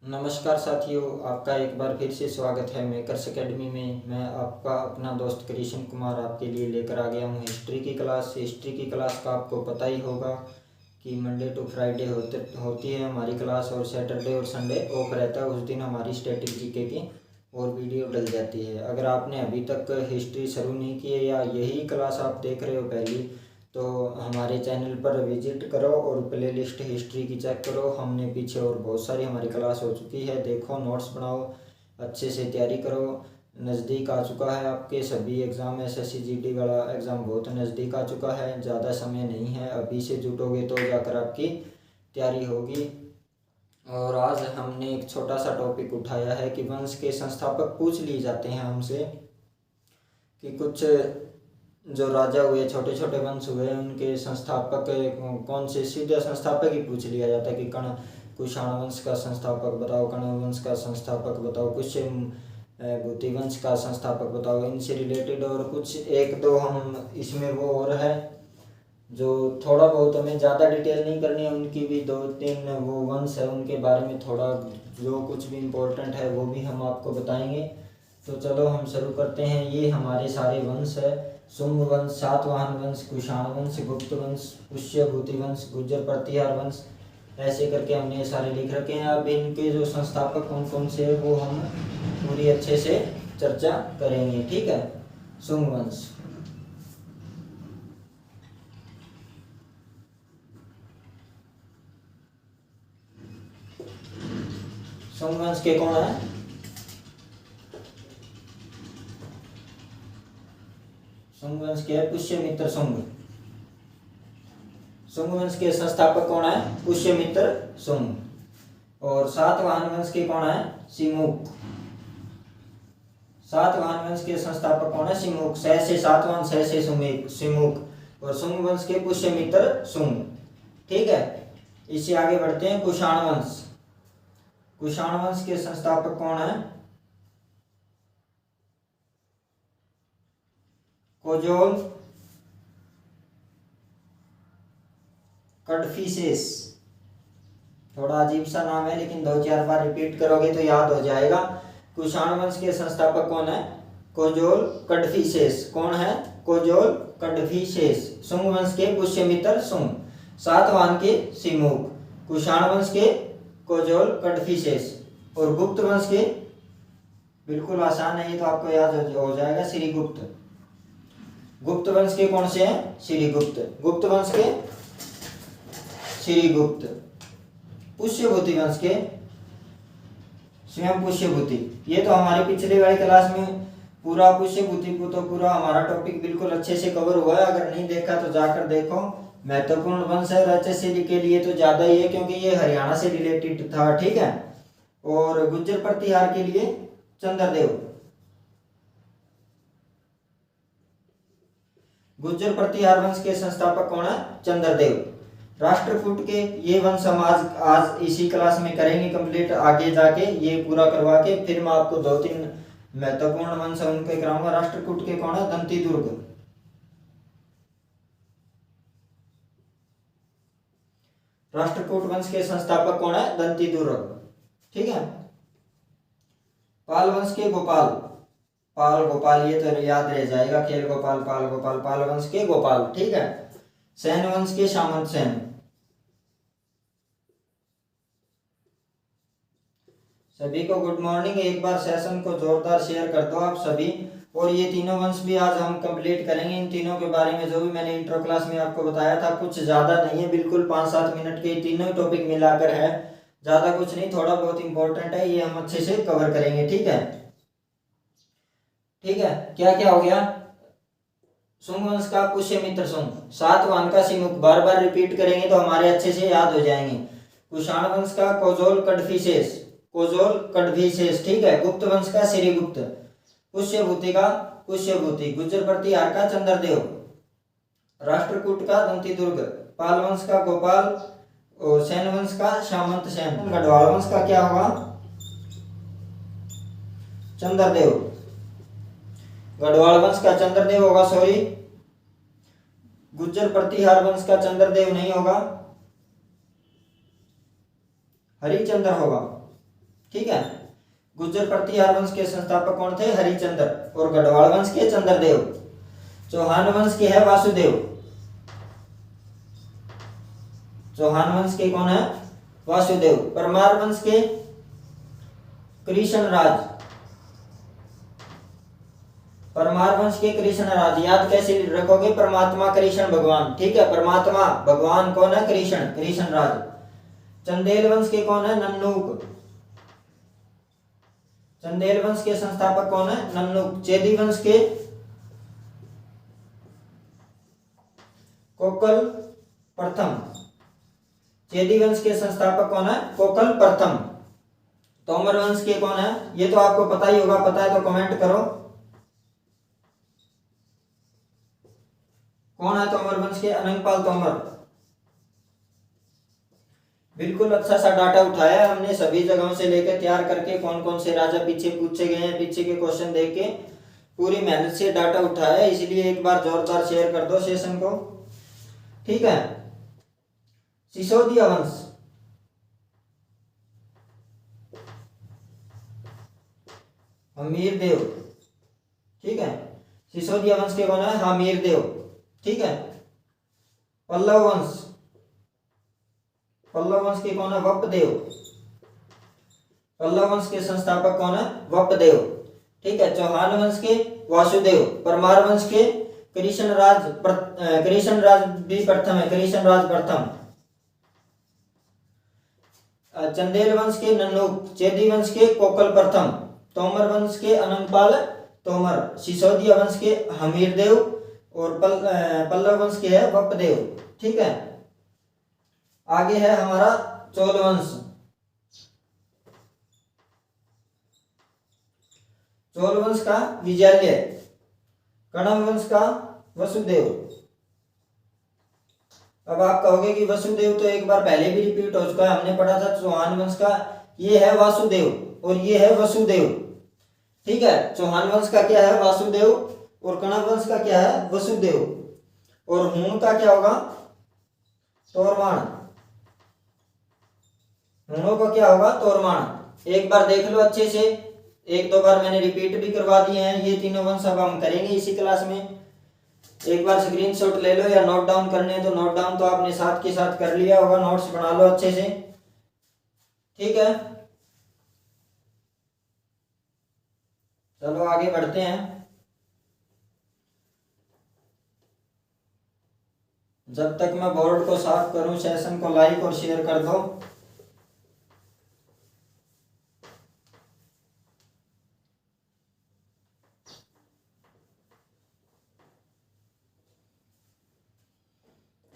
नमस्कार साथियों, आपका एक बार फिर से स्वागत है मेकर्स एकेडमी में। मैं आपका अपना दोस्त कृष्ण कुमार आपके लिए लेकर आ गया हूँ हिस्ट्री की क्लास। हिस्ट्री की क्लास का आपको पता ही होगा कि मंडे टू फ्राइडे होती है हमारी क्लास, और सैटरडे और संडे ऑफ रहता है। उस दिन हमारी स्टैटिक जीके की और वीडियो डल जाती है। अगर आपने अभी तक हिस्ट्री शुरू नहीं की है या यही क्लास आप देख रहे हो पहली, तो हमारे चैनल पर विजिट करो और प्लेलिस्ट हिस्ट्री की चेक करो। हमने पीछे और बहुत सारी हमारी क्लास हो चुकी है, देखो, नोट्स बनाओ, अच्छे से तैयारी करो। नज़दीक आ चुका है आपके सभी एग्ज़ाम, एसएससी जीडी वाला एग्ज़ाम बहुत नज़दीक आ चुका है। ज़्यादा समय नहीं है, अभी से जुटोगे तो जाकर आपकी तैयारी होगी। और आज हमने एक छोटा सा टॉपिक उठाया है कि वंश के संस्थापक पूछ लिए जाते हैं हमसे कि कुछ जो राजा हुए, छोटे छोटे वंश हुए, उनके संस्थापक कौन से। सीधा संस्थापक ही पूछ लिया जाता है कि कुषाण वंश का संस्थापक बताओ, कण्व वंश का संस्थापक बताओ, कुछ भूति वंश का संस्थापक बताओ। इनसे रिलेटेड और कुछ एक दो हम इसमें वो और है जो थोड़ा बहुत हमें ज़्यादा डिटेल नहीं करनी है, उनकी भी दो तीन वो वंश है, उनके बारे में थोड़ा जो कुछ भी इम्पोर्टेंट है वो भी हम आपको बताएंगे। तो चलो हम शुरू करते हैं। ये हमारे सारे वंश है: शुंग वंश, सातवाहन वंश, कुषाण वंश, गुप्त वंश, पुष्यभूति वंश, गुर्जर प्रतिहार वंश, ऐसे करके हमने ये सारे लिख रखे हैं। अब इनके जो संस्थापक कौन कौन से है वो हम पूरी अच्छे से चर्चा करेंगे, ठीक है। शुंग वंश, शुंग वंश के कौन है? शुंग वंश के है पुष्यमित्र शुंग। शुंग वंश के संस्थापक कौन है? पुष्यमित्र शुंग। और सातवाहन वंश के कौन है? सिमुक। सातवाहन वंश के संस्थापक कौन है? सिमुक। सह से सातवाहन, सह से सिमुक। और शुंग वंश के पुष्यमित्र शुंग, ठीक है। इससे आगे बढ़ते हैं। कुषाण वंश, कुषाण वंश के संस्थापक कौन है? कोजोल कडफिसेस। थोड़ा अजीब सा नाम है, लेकिन 2-4 बार रिपीट करोगे तो याद हो जाएगा। कुषाण वंश के संस्थापक कौन है? कोजोल कडफिसेस। कौन है? कोजोल कडफिसेस। शुंग वंश के पुष्यमित्र शुंग, सातवाहन के सिमुक, कुषाण वंश के कोजोल कडफिसेस, और गुप्त वंश के, बिल्कुल आसान है ये तो आपको याद हो जाएगा, श्रीगुप्त। गुप्त वंश के कौन से हैं? श्रीगुप्त। गुप्त वंश के श्रीगुप्त। पुष्यभूति वंश के स्वयं पुष्यभूति। ये तो हमारे पिछले वाली क्लास में पूरा पुष्यभूति को तो पूरा हमारा टॉपिक बिल्कुल अच्छे से कवर हुआ है। अगर नहीं देखा तो जाकर देखो। महत्वपूर्ण वंश है एचएससी के लिए तो ज्यादा ही है, क्योंकि ये हरियाणा से रिलेटेड था, ठीक है। और गुर्जर प्रतिहार के लिए चंद्रदेव। गुर्जर प्रतिहार वंश के संस्थापक कौन है? चंद्रदेव। राष्ट्रकूट के ये वंश हम आज इसी क्लास में करेंगे कंप्लीट। आगे जाके ये पूरा करवा के फिर मैं आपको 2-3 महत्वपूर्ण वंश उनके कराऊंगा। राष्ट्रकूट के कौन है? दंती दुर्ग। राष्ट्रकूट वंश के संस्थापक कौन है? दंती दुर्ग, ठीक है। पाल वंश के गोपाल, पाल गोपाल, ये तो याद रह जाएगा, खेल गोपाल, पाल गोपाल, पाल वंश के गोपाल, ठीक है। सैन वंश के सामंत सेन। सभी को गुड मॉर्निंग। एक बार सेशन को जोरदार शेयर कर दो आप सभी। और ये तीनों वंश भी आज हम कंप्लीट करेंगे। इन तीनों के बारे में जो भी मैंने इंट्रो क्लास में आपको बताया था, कुछ ज्यादा नहीं है, बिल्कुल 5-7 मिनट के तीनों टॉपिक मिलाकर है, ज्यादा कुछ नहीं, थोड़ा बहुत इंपॉर्टेंट है, ये हम अच्छे से कवर करेंगे, ठीक है। ठीक है, क्या क्या हो गया? शुंग वंश का पुष्यमित्र शुंग, सातवाहन का सिमुक, बार बार रिपीट करेंगे तो हमारे अच्छे से याद हो जाएंगे। कुषाण वंश का कोजोल कडफिसेस, कोजोल कडफिसेस, ठीक है। गुप्त वंश का श्रीगुप्त, पुष्यभूति का पुष्यभूति, गुर्जर प्रतिहार का चंद्रदेव, राष्ट्रकूट का दंती दुर्ग, पाल वंश का गोपाल, और सैन वंश का सामंत सेन। गढ़वाल वंश का क्या होगा? चंद्रदेव। गढ़वाल वंश का चंद्रदेव होगा, सॉरी। गुर्जर प्रतिहार वंश का चंद्रदेव नहीं होगा, हरिचंद्र होगा। ठीक है। गुर्जर प्रतिहार वंश के संस्थापक कौन थे? हरिचंद्र। और गढ़वाल वंश के चंद्रदेव। चौहान वंश के है वासुदेव। चौहान वंश के कौन है? वासुदेव। परमार वंश के कृष्णराज। परमार वंश के कृष्णराज। याद कैसे रखोगे? परमात्मा कृष्ण भगवान। ठीक है, परमात्मा भगवान कौन है? कृष्ण, कृष्णराज। चंदेल वंश के कौन है? नन्नूक। चंदेल वंश के संस्थापक कौन है? नन्नूक। चेदी वंश के कोकल प्रथम। चेदी वंश के संस्थापक कौन है? कोकल प्रथम। तोमर वंश के कौन है? ये तो आपको पता ही होगा, पता है तो कमेंट करो। कौन है तोमर वंश के? अनंगपाल तोमर। बिल्कुल अच्छा सा डाटा उठाया है हमने सभी जगहों से लेकर तैयार करके, कौन कौन से राजा पीछे पूछे गए हैं, पीछे के क्वेश्चन देख के पूरी मेहनत से डाटा उठाया है। इसलिए एक बार जोरदार शेयर कर दो सेशन को। ठीक है। सिसोदिया वंश। हमीर देव। ठीक है, सिसोदिया वंश के कौन है? हमीर देव। ठीक है। पल्लव वंश। पल्लव वंश के कौन है? वपदेव। पल्लव वंश के संस्थापक कौन है? वपदेव। ठीक है। चौहान वंश के वासुदेव। परमार वंश के कृष्णराज कृष्णराज भी प्रथम है, कृष्णराज प्रथम। चंदेल वंश के नन्नूक। चेदी वंश के कोकल प्रथम। तोमर वंश के अनंगपाल तोमर। सिसोदिया वंश के हमीरदेव। और पल्लव वंश के है वपदेव। ठीक है। आगे है हमारा चोल वंश। चोल वंश का विजयालय। कणव वंश का वसुदेव। अब आप कहोगे कि वसुदेव तो एक बार पहले भी रिपीट हो चुका है, हमने पढ़ा था चौहान वंश का। ये है वासुदेव और ये है वसुदेव। ठीक है। चौहान वंश का क्या है? वासुदेव। और कणव वंश का क्या है? वसुदेव। और हूण का क्या होगा? तोरमाण। हूणों का क्या होगा? तोरमाण। एक बार देख लो अच्छे से, एक दो बार मैंने रिपीट भी करवा दिए हैं ये तीनों वंश। अब हम करेंगे इसी क्लास में। एक बार स्क्रीनशॉट ले लो, या नोट डाउन करने तो नोट डाउन तो आपने साथ के साथ कर लिया होगा, नोट्स बना लो अच्छे से। ठीक है, चलो आगे बढ़ते हैं। जब तक मैं बोर्ड को साफ करूं, सेशन को लाइक और शेयर कर दो।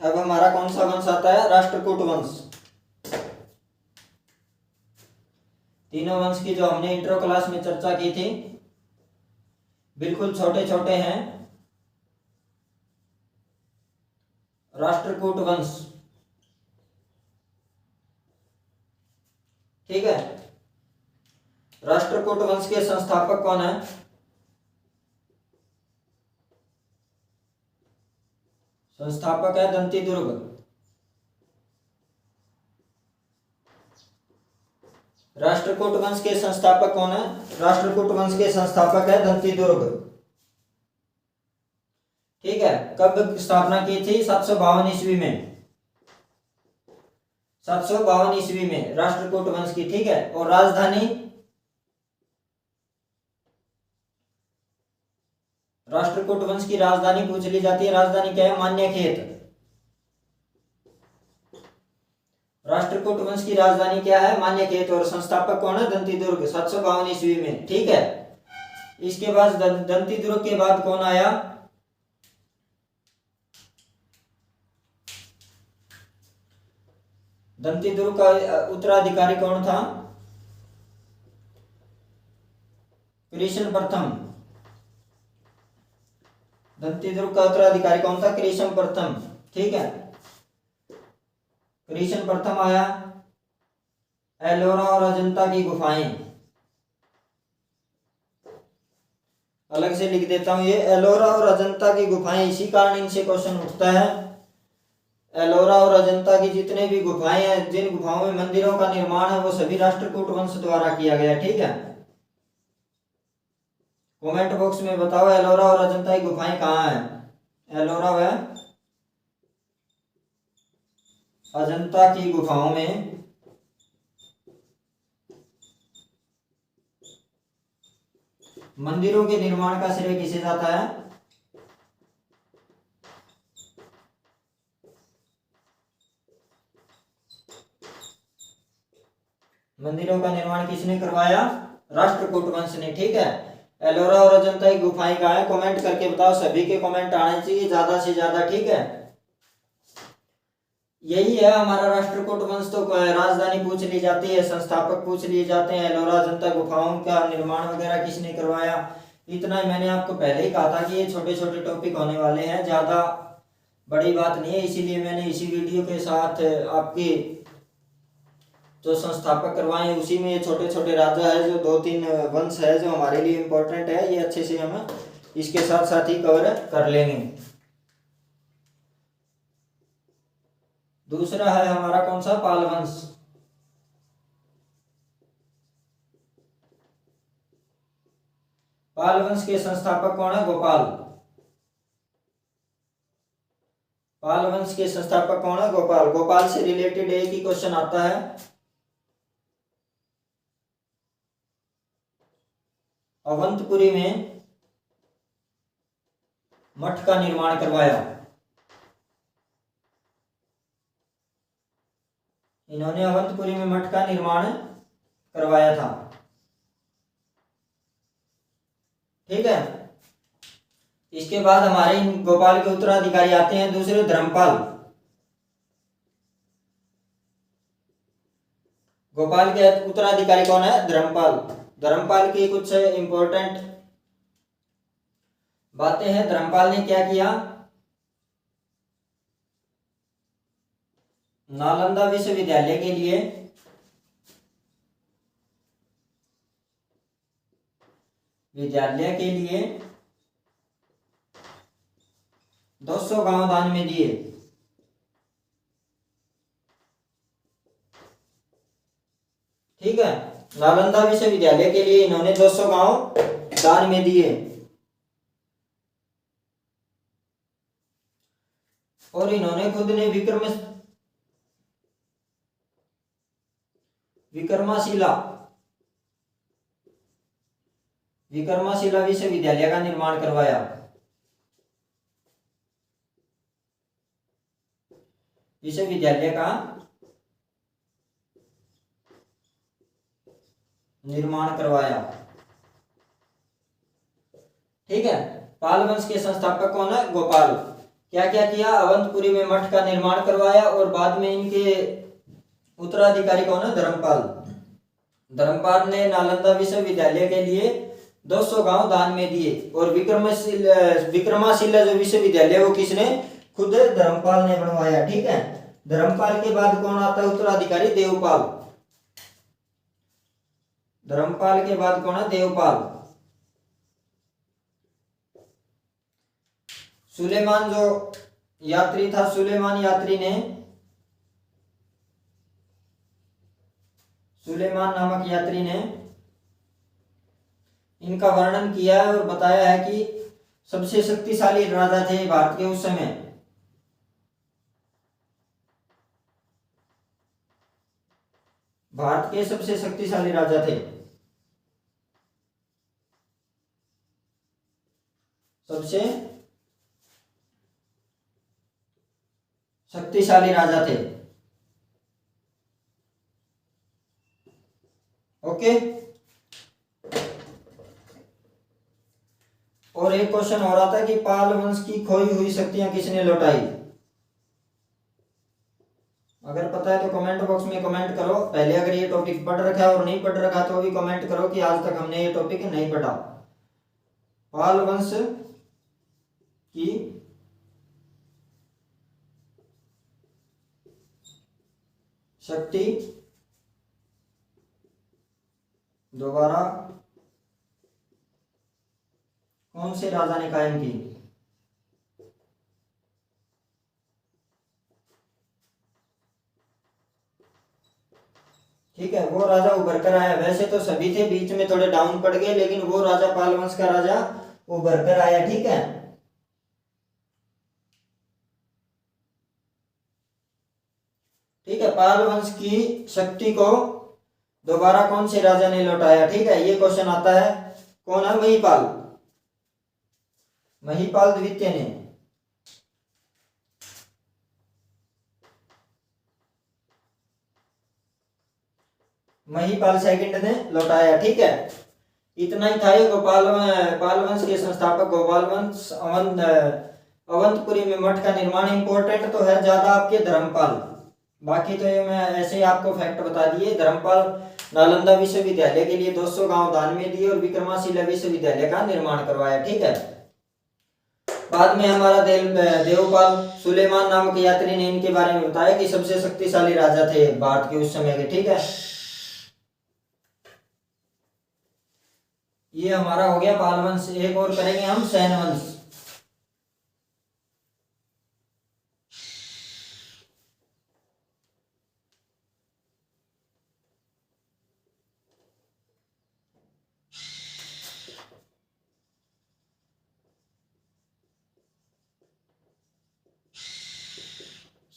अब हमारा कौन सा वंश आता है? राष्ट्रकूट वंश। तीनों वंश की जो हमने इंट्रो क्लास में चर्चा की थी, बिल्कुल छोटे छोटे हैं। राष्ट्रकूट वंश। ठीक है। राष्ट्रकूट वंश के संस्थापक कौन है? संस्थापक है दंती दुर्ग। राष्ट्रकूट वंश के संस्थापक कौन है? राष्ट्रकूट वंश के संस्थापक है दंती दुर्ग। ठीक है। कब स्थापना की थी? 752 ईस्वी में। 752 ईस्वी में राष्ट्रकूट वंश की। ठीक है। और राजधानी? राष्ट्रकूट वंश की राजधानी पूछ ली जाती है, राजधानी क्या है? मान्यखेत। राष्ट्रकूट वंश की राजधानी क्या है? मान्यखेत। और संस्थापक कौन है? दंती दुर्ग, 752 ईस्वी में। ठीक है। इसके बाद दंती दुर्ग के बाद कौन आया? दंती दुर्ग का उत्तराधिकारी कौन था? कृष्ण प्रथम। दंती दुर्ग का उत्तराधिकारी कौन था? कृष्ण प्रथम। ठीक है। कृष्ण प्रथम आया। एलोरा और अजंता की गुफाएं, अलग से लिख देता हूं, ये एलोरा और अजंता की गुफाएं, इसी कारण इनसे क्वेश्चन उठता है। एलोरा और अजंता की जितने भी गुफाएं हैं, जिन गुफाओं में मंदिरों का निर्माण है, वो सभी राष्ट्रकूट वंश द्वारा किया गया। ठीक है, कमेंट बॉक्स में बताओ एलोरा और अजंता की गुफाएं कहाँ हैं। एलोरा व अजंता की गुफाओं में मंदिरों के निर्माण का श्रेय किसे जाता है? मंदिरों का निर्माण किसने करवाया? राष्ट्रकूट वंश ने। ठीक है, एलोरा और अजंता की गुफाएं कहाँ है? कमेंट करके बताओ, सभी के कमेंट आने चाहिए ज्यादा से ज्यादा। ठीक है, यही है हमारा राष्ट्रकूट वंश। तो राजधानी पूछ ली जाती है, संस्थापक पूछ लिए जाते हैं, एलोरा अजंता गुफाओं का निर्माण वगैरह किसने करवाया। इतना ही मैंने आपको पहले ही कहा था कि ये छोटे छोटे टॉपिक होने वाले हैं, ज्यादा बड़ी बात नहीं है। इसीलिए मैंने इसी वीडियो के साथ आपकी जो संस्थापक करवाए उसी में ये छोटे छोटे राजा है, जो 2-3 वंश है जो हमारे लिए इम्पोर्टेंट है, ये अच्छे से हम इसके साथ साथ ही कवर कर लेंगे। दूसरा है हमारा कौन सा? पाल वंश। पाल वंश के संस्थापक कौन है? गोपाल। पाल वंश के संस्थापक कौन है? गोपाल। गोपाल से रिलेटेड एक ही क्वेश्चन आता है, अवंतपुरी में मठ का निर्माण करवाया। इन्होंने अवंतपुरी में मठ का निर्माण करवाया था। ठीक है, इसके बाद हमारे गोपाल के उत्तराधिकारी आते हैं दूसरे, धर्मपाल। गोपाल के उत्तराधिकारी कौन है? धर्मपाल। धर्मपाल की कुछ इंपॉर्टेंट बातें हैं। धर्मपाल ने क्या किया? नालंदा विश्वविद्यालय के लिए विद्यालय के लिए 200 गांव दान में दिए। ठीक है, नालंदा विश्वविद्यालय के लिए इन्होंने 200 गांव दान में दिए। और इन्होंने खुद ने विक्रमाशिला विश्वविद्यालय का निर्माण करवाया। विश्वविद्यालय का निर्माण करवाया। ठीक है, पाल वंश के संस्थापक कौन है? गोपाल। क्या क्या किया? अवंतपुरी में मठ का निर्माण करवाया और बाद में इनके उत्तराधिकारी कौन है? धर्मपाल। धर्मपाल ने नालंदा विश्वविद्यालय के लिए 200 गांव दान में दिए। और विक्रमाशिला जो विश्वविद्यालय वो किसने? खुद धर्मपाल ने बनवाया। ठीक है, धर्मपाल के बाद कौन आता है उत्तराधिकारी? देवपाल। धर्मपाल के बाद कौन है? देवपाल। सुलेमान जो यात्री था, सुलेमान नामक यात्री ने इनका वर्णन किया है और बताया है कि सबसे शक्तिशाली राजा थे भारत के उस समय। भारत के सबसे शक्तिशाली राजा थे, सबसे शक्तिशाली राजा थे। ओके, और एक क्वेश्चन हो रहा था कि पाल वंश की खोई हुई शक्तियां किसने लौटाई? अगर पता है तो कमेंट बॉक्स में कमेंट करो। पहले अगर ये टॉपिक पढ़ रखा है और नहीं पढ़ रखा तो भी कमेंट करो कि आज तक हमने ये टॉपिक नहीं पढ़ा। पाल वंश की शक्ति दोबारा कौन से राजा ने कायम की? ठीक है, वो राजा उभर कर आया। वैसे तो सभी थे, बीच में थोड़े डाउन पड़ गए, लेकिन वो राजा पाल वंश का राजा उभर कर आया। ठीक है, ठीक है, पाल वंश की शक्ति को दोबारा कौन से राजा ने लौटाया? ठीक है, ये क्वेश्चन आता है। कौन है? महिपाल, महिपाल द्वितीय ने। महिपाल सेकंड ने लौटाया। ठीक है, इतना ही था। ये पाल वंश के संस्थापक गोपाल वंश। अवंतपुरी में मठ का निर्माण। इंपॉर्टेंट तो है ज्यादा आपके धर्मपाल, बाकी तो ये मैं ऐसे ही आपको फैक्ट बता दिए। धर्मपाल नालंदा विश्वविद्यालय के लिए 200 गांव दान में दिए और विक्रमाशिला विश्वविद्यालय का निर्माण करवाया। ठीक है, बाद में हमारा देवपाल सुलेमान नामक यात्री ने इनके बारे में बताया कि सबसे शक्तिशाली राजा थे भारत के उस समय के। ठीक है, ये हमारा हो गया पाल वंश। एक और करेंगे हम, सैन वंश।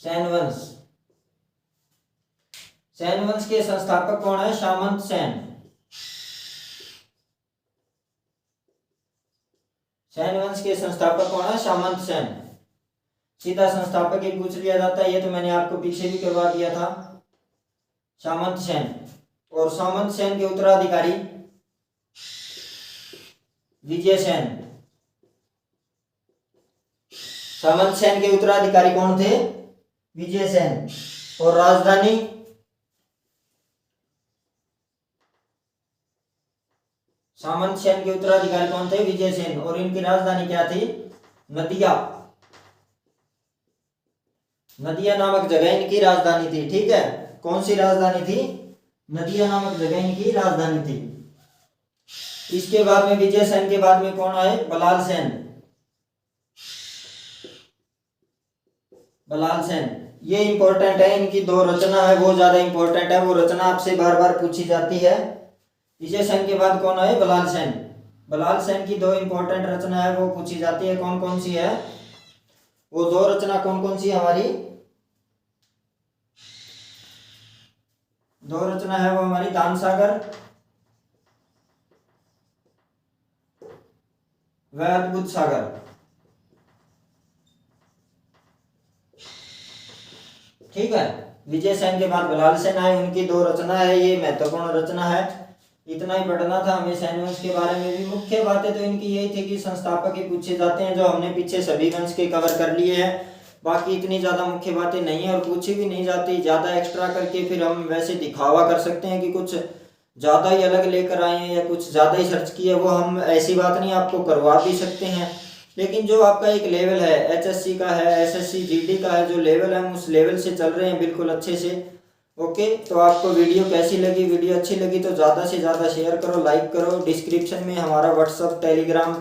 सैन वंश, सैन वंश के संस्थापक कौन है? सामंत सेन। सैन वंश के संस्थापक कौन है? सामंत सेन। सीधा संस्थापक ही पूछ लिया जाता है, ये तो मैंने आपको पीछे भी करवा दिया था। सामंत सेन। और सामंत सेन के उत्तराधिकारी विजय सेन। सामंत सेन के उत्तराधिकारी कौन थे? विजय सेन। और राजधानी? सामंत सेन के उत्तराधिकारी कौन थे? विजय सेन। और इनकी राजधानी क्या थी? नदिया। नदिया नामक जगह इनकी राजधानी थी। ठीक है, कौन सी राजधानी थी? नदिया नामक जगह इनकी राजधानी थी। इसके बाद में विजय सेन के बाद में कौन आए? बलाल सेन। बलाल सेन, ये इंपॉर्टेंट है। इनकी दो रचना है वो ज्यादा इंपॉर्टेंट है, वो रचना आपसे बार बार पूछी जाती है। विजय सेन के बाद कौन आए? बलाल सेन। बलाल सेन की दो इंपॉर्टेंट रचना है वो पूछी जाती है। कौन कौन सी है वो दो रचना? कौन कौन सी हमारी दो रचना है? वो हमारी दान सागर व अद्भुत सागर। ठीक है, विजय सेन के बाद बलाल सेन आए, उनकी दो रचना है, ये महत्वपूर्ण रचना है। इतना ही पढ़ना था हमें सैन वंश के बारे में भी। मुख्य बातें तो इनकी यही थी कि संस्थापक ही पूछे जाते हैं, जो हमने पीछे सभी वंश के कवर कर लिए हैं। बाकी इतनी ज्यादा मुख्य बातें नहीं है और पूछी भी नहीं जाती। ज्यादा एक्स्ट्रा करके फिर हम वैसे दिखावा कर सकते हैं कि कुछ ज्यादा ही अलग लेकर आए हैं या कुछ ज्यादा ही सर्च किया, वो हम ऐसी बात नहीं, आपको करवा भी सकते हैं। लेकिन जो आपका एक लेवल है, एचएससी का है, एसएससी जीडी का है, जो लेवल है हम उस लेवल से चल रहे हैं बिल्कुल अच्छे से। ओके, तो आपको वीडियो कैसी लगी? वीडियो अच्छी लगी तो ज़्यादा से ज़्यादा शेयर करो, लाइक करो। डिस्क्रिप्शन में हमारा व्हाट्सअप, टेलीग्राम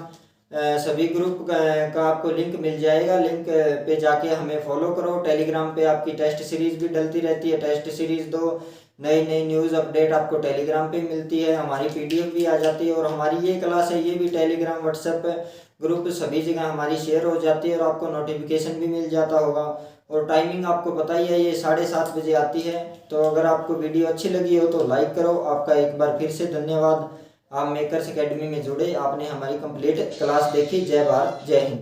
सभी ग्रुप का आपको लिंक मिल जाएगा। लिंक पे जाके हमें फॉलो करो। टेलीग्राम पे आपकी टेस्ट सीरीज भी डलती रहती है। टेस्ट सीरीज दो नई नई न्यूज़ अपडेट आपको टेलीग्राम पे मिलती है। हमारी पीडीएफ भी आ जाती है और हमारी ये क्लास है ये भी टेलीग्राम, व्हाट्सएप ग्रुप सभी जगह हमारी शेयर हो जाती है और आपको नोटिफिकेशन भी मिल जाता होगा। और टाइमिंग आपको पता ही है, ये 7:30 बजे आती है। तो अगर आपको वीडियो अच्छी लगी हो तो लाइक करो। आपका एक बार फिर से धन्यवाद। आप मेकर्स एकेडमी में जुड़े, आपने हमारी कंप्लीट क्लास देखी। जय भारत, जय हिंद।